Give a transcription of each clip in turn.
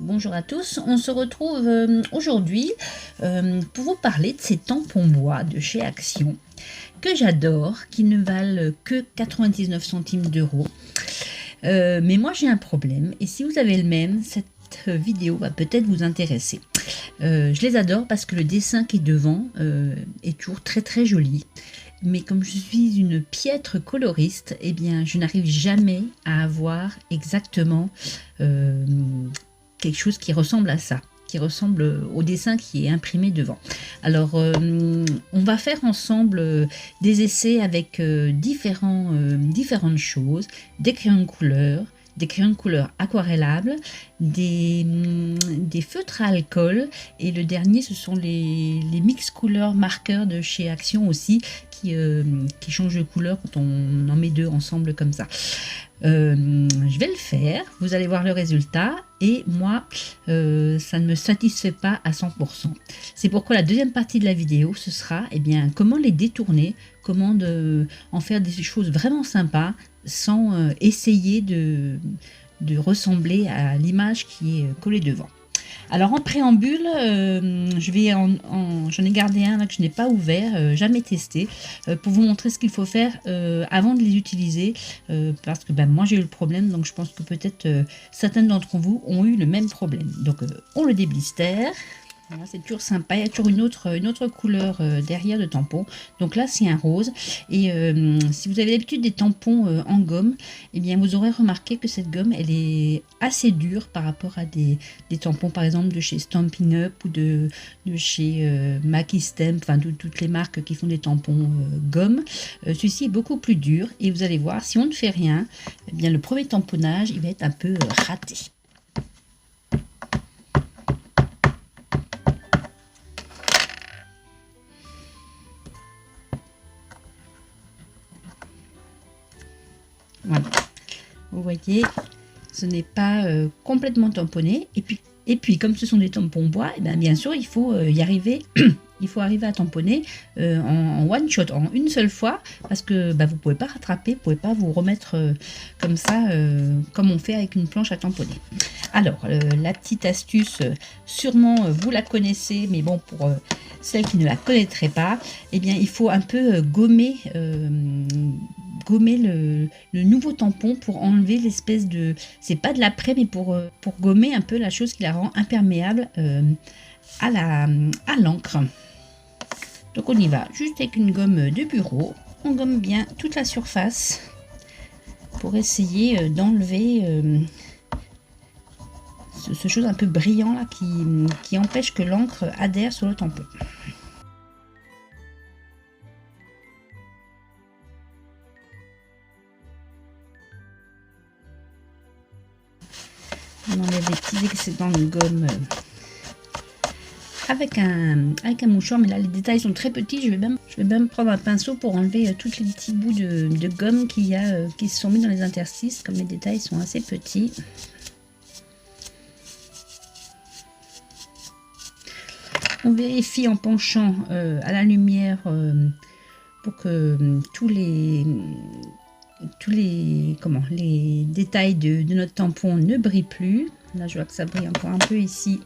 Bonjour à tous, on se retrouve aujourd'hui pour vous parler de ces tampons bois de chez Action que j'adore, qui ne valent que 99 centimes d'euros. Mais moi j'ai un problème et si vous avez le même, cette vidéo va peut-être vous intéresser. Je les adore parce que le dessin qui est devant est toujours très joli. Mais comme je suis une piètre coloriste, eh bien, je n'arrive jamais à avoir exactement quelque chose qui ressemble à ça, qui ressemble au dessin qui est imprimé devant. Alors, on va faire ensemble des essais avec différentes choses, des crayons de couleur aquarellables, des feutres à alcool, et le dernier ce sont les mix couleurs marqueurs de chez Action aussi, qui changent de couleur quand on en met deux ensemble comme ça. Je vais le faire, vous allez voir le résultat, et moi ça ne me satisfait pas à 100%. C'est pourquoi la deuxième partie de la vidéo ce sera comment les détourner, comment en faire des choses vraiment sympas sans essayer de ressembler à l'image qui est collée devant. Alors en préambule, j'en ai gardé un là que je n'ai pas ouvert, jamais testé, pour vous montrer ce qu'il faut faire avant de les utiliser, parce que moi j'ai eu le problème, donc je pense que peut-être certains d'entre vous ont eu le même problème. Donc on le déblister. Voilà, c'est toujours sympa, il y a toujours une autre couleur derrière de tampon. Donc là c'est un rose, et si vous avez l'habitude des tampons en gomme, vous aurez remarqué que cette gomme elle est assez dure par rapport à des tampons par exemple de chez Stampin' Up ou de chez Maki Stamp, enfin toutes les marques qui font des tampons gomme. Celui-ci est beaucoup plus dur, et vous allez voir, si on ne fait rien, le premier tamponnage il va être un peu raté. Voilà, vous voyez, ce n'est pas complètement tamponné, et puis comme ce sont des tampons bois, bien sûr il faut y arriver. Il faut arriver à tamponner en one shot, en une seule fois, parce que vous ne pouvez pas rattraper, vous ne pouvez pas vous remettre comme ça, comme on fait avec une planche à tamponner. Alors, la petite astuce, sûrement vous la connaissez, mais bon, pour celles qui ne la connaîtraient pas, il faut un peu gommer le nouveau tampon pour enlever l'espèce de... C'est pas de l'après, mais pour gommer un peu la chose qui la rend imperméable à l'encre. Donc on y va juste avec une gomme de bureau, on gomme bien toute la surface pour essayer d'enlever ce chose un peu brillant là qui empêche que l'encre adhère sur le tampon. On enlève les petits excédents de gomme avec un mouchoir, mais là les détails sont très petits. Je vais même prendre un pinceau pour enlever tous les petits bouts de gomme qui se sont mis dans les interstices, comme les détails sont assez petits. On vérifie en penchant à la lumière pour que tous les détails de notre tampon ne brillent plus. Là je vois que ça brille encore un peu ici.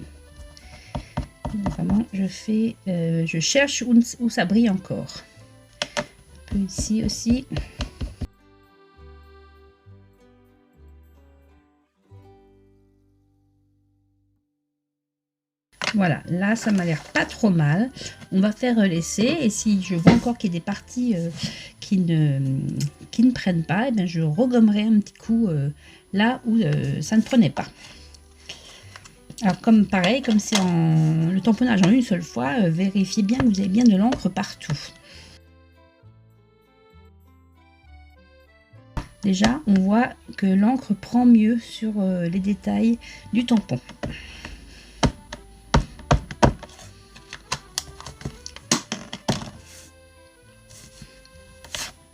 Vraiment, je cherche où ça brille encore. Un peu ici aussi. Voilà, là ça m'a l'air pas trop mal. On va faire l'essai, et si je vois encore qu'il y a des parties qui ne prennent pas, je regommerai un petit coup là où ça ne prenait pas. Alors comme c'est le tamponnage en une seule fois, vérifiez bien que vous avez bien de l'encre partout. Déjà, on voit que l'encre prend mieux sur les détails du tampon.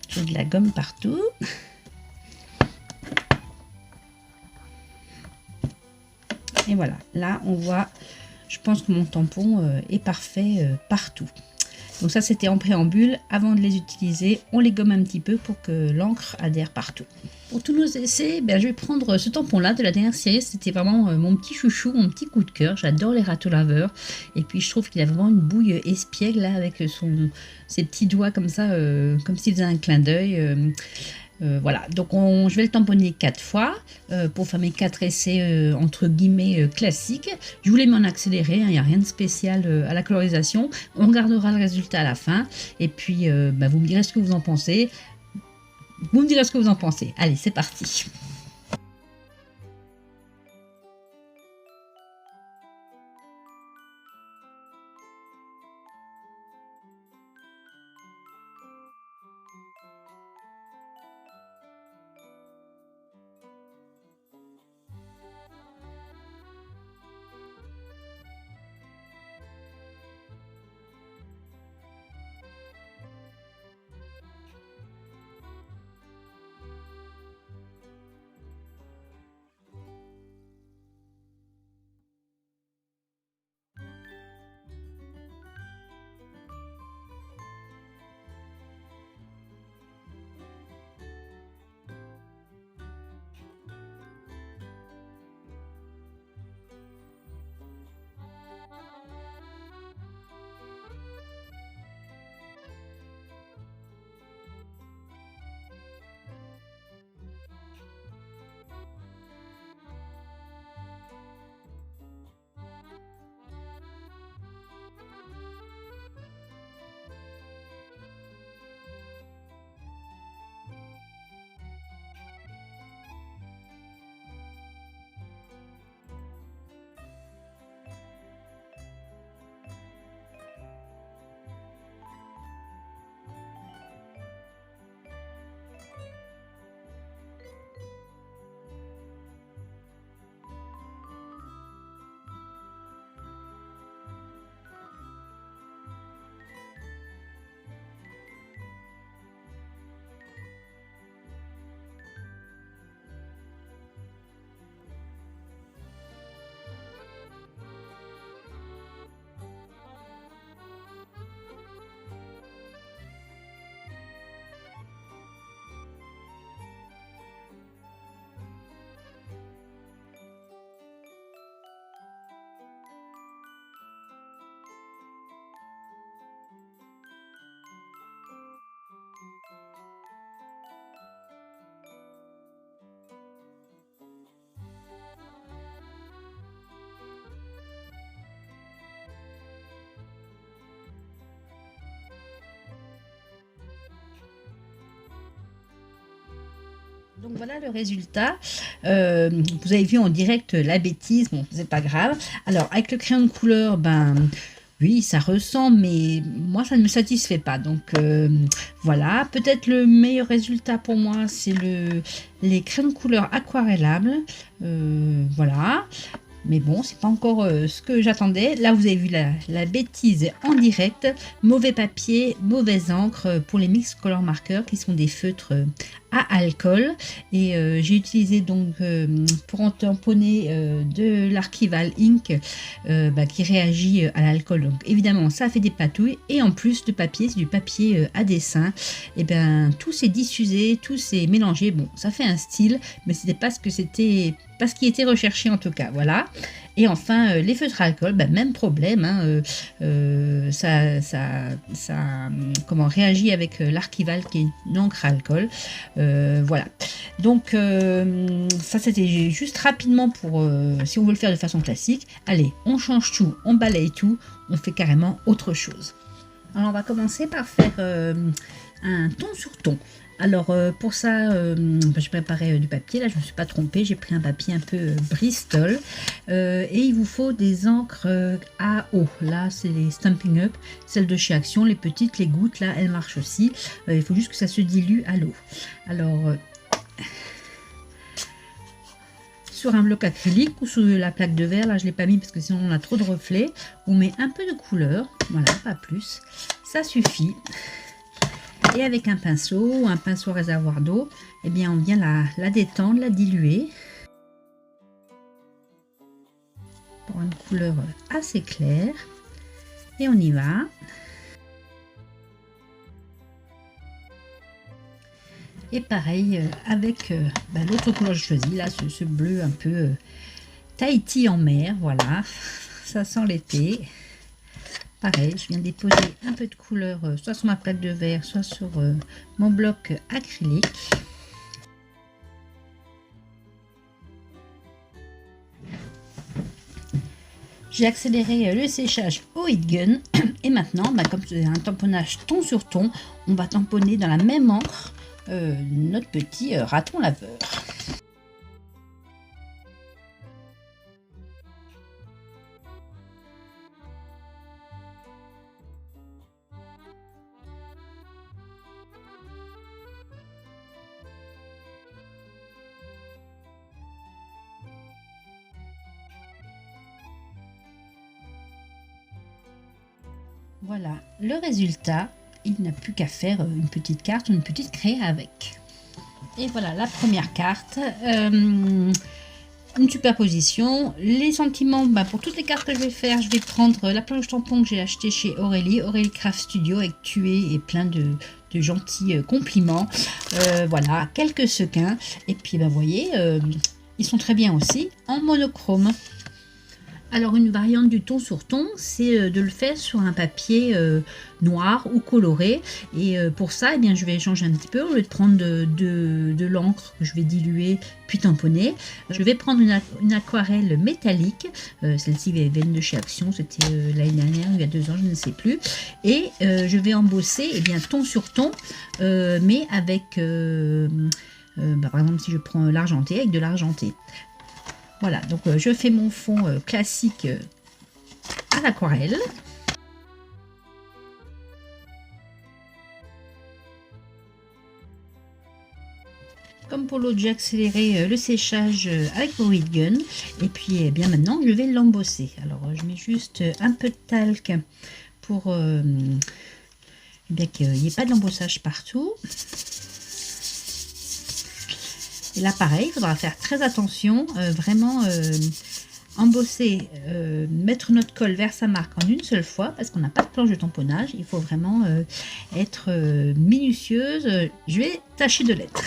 J'ai de la gomme partout. Et voilà, là on voit, je pense que mon tampon est parfait partout. Donc ça c'était en préambule. Avant de les utiliser, on les gomme un petit peu pour que l'encre adhère partout. Pour tous nos essais, ben, je vais prendre ce tampon-là de la dernière série. C'était vraiment mon petit chouchou, mon petit coup de cœur. J'adore les râteaux laveurs. Et puis je trouve qu'il a vraiment une bouille espiègle là, avec ses petits doigts comme ça, comme s'il faisait un clin d'œil. Voilà, donc je vais le tamponner 4 fois pour faire mes 4 essais entre guillemets classiques. Je voulais m'en accélérer, il n'y a rien de spécial à la colorisation. On regardera le résultat à la fin et puis bah, vous me direz ce que vous en pensez. Vous me direz ce que vous en pensez. Allez, c'est parti. Donc voilà le résultat. Vous avez vu en direct la bêtise, bon, c'est pas grave. Alors avec le crayon de couleur, ben oui, ça ressemble, mais moi ça ne me satisfait pas. Donc voilà, peut-être le meilleur résultat pour moi, c'est les crayons de couleur aquarellables. Voilà. Mais bon, c'est pas encore ce que j'attendais. Là, vous avez vu la bêtise en direct. Mauvais papier, mauvaise encre pour les mix color markers qui sont des feutres à alcool. Et j'ai utilisé donc pour en tamponner de l'Archival Ink qui réagit à l'alcool. Donc évidemment, ça fait des patouilles. Et en plus de papier, c'est du papier à dessin. Et ben tout s'est diffusé, tout s'est mélangé. Bon, ça fait un style, mais c'était pas ce que c'était. Pas ce qui était recherché en tout cas, voilà. Et enfin, les feutres à alcool, ben, même problème, hein, comment réagit avec l'Archival qui est une encre à alcool, voilà. Donc ça c'était juste rapidement pour si on veut le faire de façon classique. Allez, on change tout, on balaye tout, on fait carrément autre chose. Alors on va commencer par faire un ton sur ton. Alors pour ça, je préparais du papier, là je ne me suis pas trompée, j'ai pris un papier un peu Bristol et il vous faut des encres à eau. Là c'est les Stampin' Up, celles de chez Action, les petites, les gouttes, là elles marchent aussi. Il faut juste que ça se dilue à l'eau. Alors sur un bloc acrylique ou sur la plaque de verre, là je ne l'ai pas mis parce que sinon on a trop de reflets. On met un peu de couleur, voilà, pas plus, ça suffit. Et avec un pinceau ou un pinceau réservoir d'eau, eh bien on vient la détendre, la diluer pour une couleur assez claire. Et on y va. Et pareil avec l'autre couleur que je choisis, là, ce bleu un peu Tahiti en mer, voilà, ça sent l'été. Pareil, je viens déposer un peu de couleur, soit sur ma plaque de verre, soit sur mon bloc acrylique. J'ai accéléré le séchage au heat gun et maintenant, comme c'est un tamponnage ton sur ton, on va tamponner dans la même encre notre petit raton laveur. Voilà le résultat, il n'a plus qu'à faire une petite carte ou une petite craie avec. Et voilà la première carte, une superposition. Les sentiments, pour toutes les cartes que je vais faire, je vais prendre la planche tampon que j'ai achetée chez Aurélie Craft Studio, avec tué et plein de gentils compliments. Voilà, quelques sequins. Et puis vous voyez, ils sont très bien aussi en monochrome. Alors une variante du ton sur ton, c'est de le faire sur un papier noir ou coloré. Et pour ça, je vais changer un petit peu. Au lieu de prendre de l'encre que je vais diluer puis tamponner, je vais prendre une aquarelle métallique. Celle-ci vient de chez Action, c'était l'année dernière, il y a 2 ans, je ne sais plus. Et je vais embosser ton sur ton, mais avec, par exemple, si je prends l'argenté, avec de l'argenté. Voilà, donc je fais mon fond classique à l'aquarelle. Comme pour l'autre, j'ai accéléré le séchage avec mon heat gun. Et puis maintenant, je vais l'embosser. Alors, je mets juste un peu de talc pour qu'il n'y ait pas d'embossage partout. Et là, pareil, il faudra faire très attention, vraiment embosser, mettre notre colle vers sa marque en une seule fois, parce qu'on n'a pas de planche de tamponnage. Il faut vraiment être minutieuse. Je vais tâcher de l'être.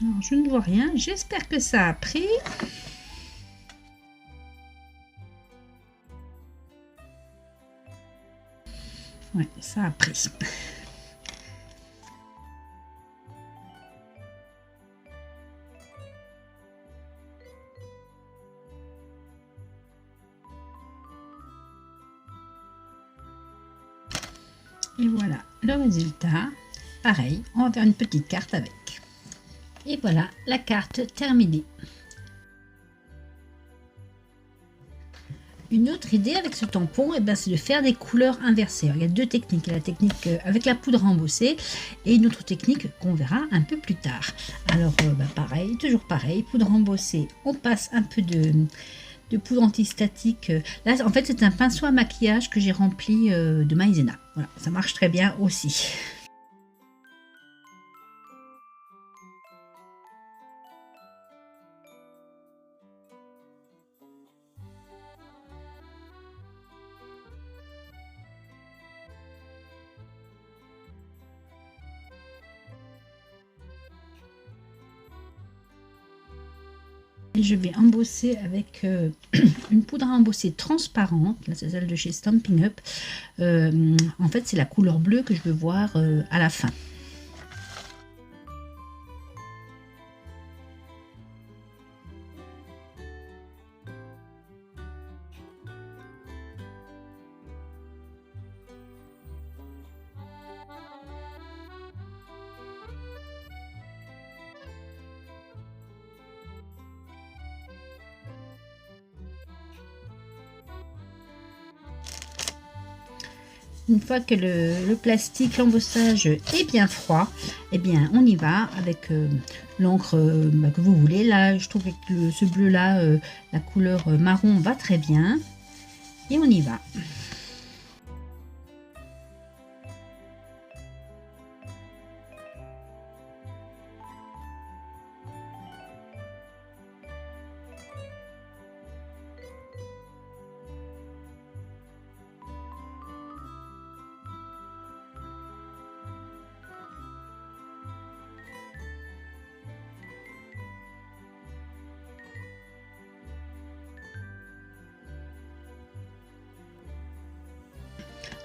Alors, je ne vois rien, j'espère que ça a pris. Ouais, ça a pris. Et voilà le résultat. Pareil, on va faire une petite carte avec. Et voilà la carte terminée. Une autre idée avec ce tampon, c'est de faire des couleurs inversées. Alors, il y a 2 techniques. Il y a la technique avec la poudre embossée et une autre technique qu'on verra un peu plus tard. Alors pareil, toujours pareil, poudre embossée, on passe un peu de poudre antistatique. Là en fait c'est un pinceau à maquillage que j'ai rempli de maïzena. Voilà, ça marche très bien aussi. Et je vais embosser avec une poudre à embosser transparente. Là, c'est celle de chez Stampin' Up. En fait, c'est la couleur bleue que je veux voir à la fin. Une fois que le plastique, l'embossage est bien froid, on y va avec l'encre que vous voulez. Là, je trouve que ce bleu-là, la couleur marron va très bien. Et on y va.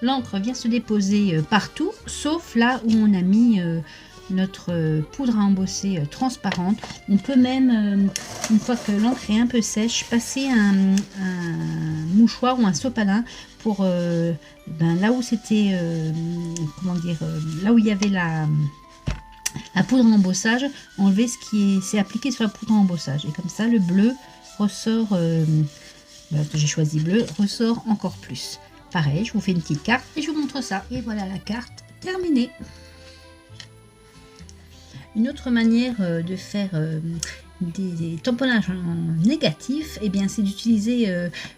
l'encre vient se déposer partout, sauf là où on a mis notre poudre à embosser transparente. On peut même, une fois que l'encre est un peu sèche, passer un mouchoir ou un sopalin pour là où c'était, comment dire, là où il y avait la poudre à embossage, enlever ce qui s'est appliqué sur la poudre à embossage. Et comme ça, le bleu ressort, j'ai choisi bleu, ressort encore plus. Pareil, je vous fais une petite carte et je vous montre ça. Et voilà la carte terminée. Une autre manière de faire des tamponnages en négatif, eh bien, c'est d'utiliser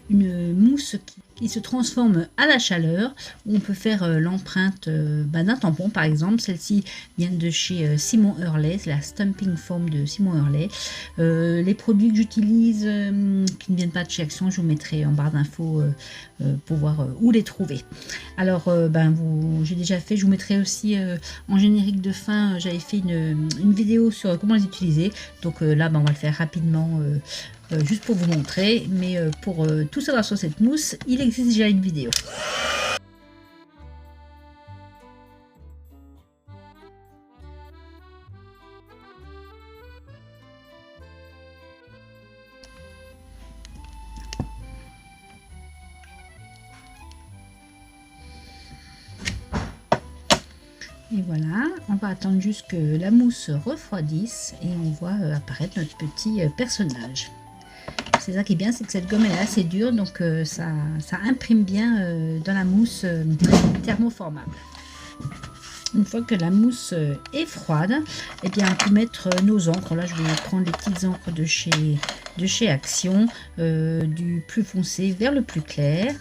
une mousse qui se transforme à la chaleur. On peut faire l'empreinte d'un tampon, par exemple. Celle-ci vient de chez Simon Hurley, c'est la Stamping Foam de Simon Hurley. Les produits que j'utilise qui ne viennent pas de chez Action, je vous mettrai en barre d'infos pour voir où les trouver. Alors, j'ai déjà fait, je vous mettrai aussi en générique de fin, j'avais fait une vidéo sur comment les utiliser. Donc là, on va le faire rapidement. Juste pour vous montrer, mais pour tout savoir sur cette mousse, il existe déjà une vidéo. Et voilà, on va attendre juste que la mousse refroidisse et on voit apparaître notre petit personnage. C'est ça qui est bien, c'est que cette gomme elle est assez dure, donc ça imprime bien dans la mousse thermoformable. Une fois que la mousse est froide, eh bien on peut mettre nos encres. Là je vais prendre les petites encres de chez Action, du plus foncé vers le plus clair.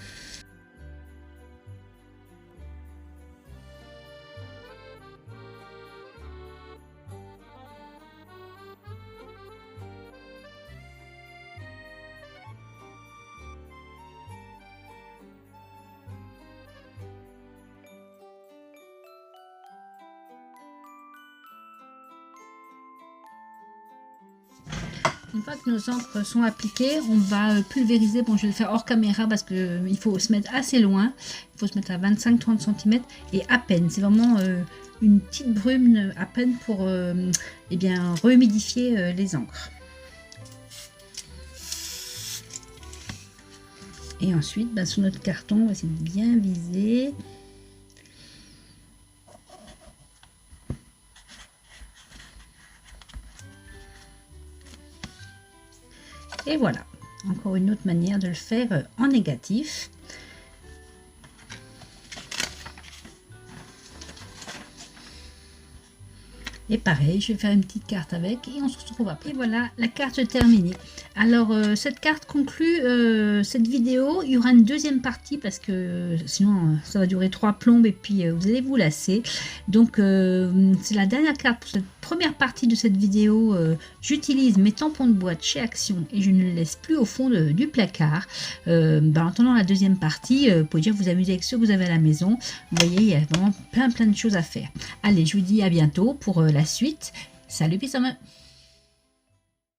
Une fois que nos encres sont appliquées, on va pulvériser. Bon, je vais le faire hors caméra parce qu'il faut se mettre assez loin. Il faut se mettre à 25-30 cm et à peine. C'est vraiment une petite brume à peine pour rehumidifier les encres. Et ensuite, sur notre carton, on va essayer de bien viser. Et voilà, encore une autre manière de le faire en négatif. Et pareil, je vais faire une petite carte avec et on se retrouve après. Et voilà, la carte terminée. Alors, cette carte conclut cette vidéo. Il y aura une deuxième partie parce que sinon, ça va durer 3 plombes et puis vous allez vous lasser. Donc, c'est la dernière carte pour cette première partie de cette vidéo. J'utilise mes tampons de boîte chez Action et je ne les laisse plus au fond du placard. En attendant la deuxième partie, vous pouvez dire vous amuser avec ce que vous avez à la maison. Vous voyez, il y a vraiment plein de choses à faire. Allez, je vous dis à bientôt pour la suite. Salut, peace.